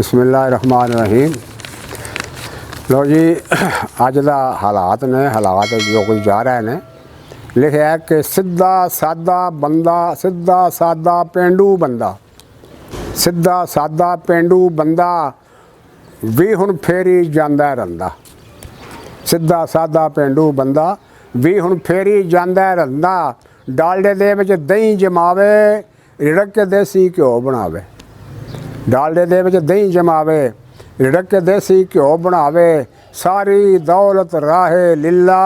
बिस्मिल्लाहिर्रहमानिर्रहीम। लो जी, अज का हालात ने जो कुछ जा रहा है ने लिखा है कि सीधा सादा बंदा, सीधा सादा पेंडू बंदा, सीधा सादा पेंडू बंदा भी हुण फेरी जांदा रंदा। सीधा सादा पेंडू बंदा भी हुण फेरी जांदा रंदा। डालडे दे विच दही जमावे, रिड़क के देसी घ्यो बनावे। डालडे दे विच दही जमावे, रिड़क के देसी घ्यो बनावे। सारी दौलत राहे लीला,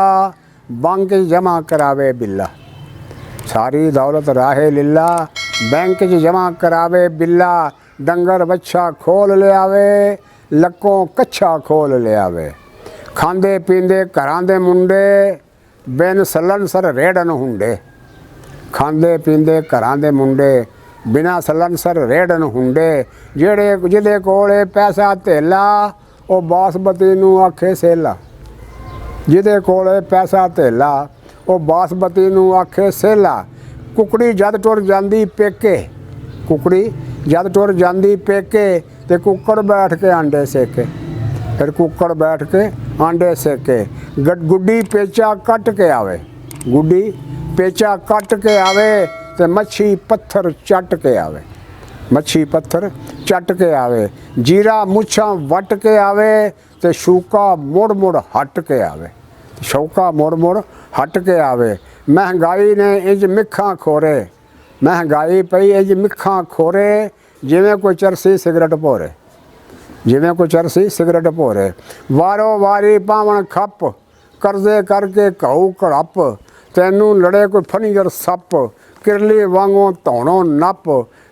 बैंक जमा करावे बिल्ला। सारी दौलत राहे लीला, बैंक च जमा करावे बिल्ला। डंगर बच्छा खोल ले आवे, लक्कों कच्छा खोल ले आवे। खांदे पींदे घरां दे मुंडे, बिन सलनसर रेड़न हुंडे। खांदे पींदे घरां दे मुंडे, बिना सलनसर रेड़न हुंडे। जेड़े जिहदे कोले पैसा धेला, वो बासमती नूं आखे सेला। जिहदे कोले पैसा धेला, वो बासमती नूं आखे सेला। कुकड़ी जद टुर जांदी पेके, कुकड़ी जद टुर जांदी पेके, ते कुक्कड़ बैठ के आंडे सेके। फिर कुक्कड़ बैठ के आंडे सेके। गुड्डी पेचा कट के आवे, गुड्डी पेचा कट के आवे, ते मच्छी पत्थर चट के आवे। मच्छी पत्थर चट के आवे। जीरा मुछां वट के आवे, ते शूका मुड़ मुड़ हट के आवे। शौका मुड़ मुड़ हट के आवे। महंगाई ने इंज मिखां खोरे, महंगाई पई इंज मिखां खोरे, जिवें कोई चरसी सिगरट भोरे, जिवें कोई चरसी सिगरट भोरे। वारो वारी पावण खप, करजे करके घऊ कड़प। तैनू लड़े कोई फनीगर सप, किरली वांगों धौणों नप।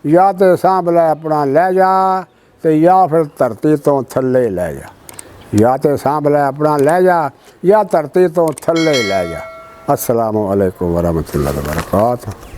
या तो सांभ लै अपना लै जा, ते या फिर धरती तो थल्ले लै जा। या तो सांभ लै अपना लै जा, या धरती तो थल्ले लै जा। अस्सलामु अलैकुम वरहमतुल्लाहि व बरकातुहू।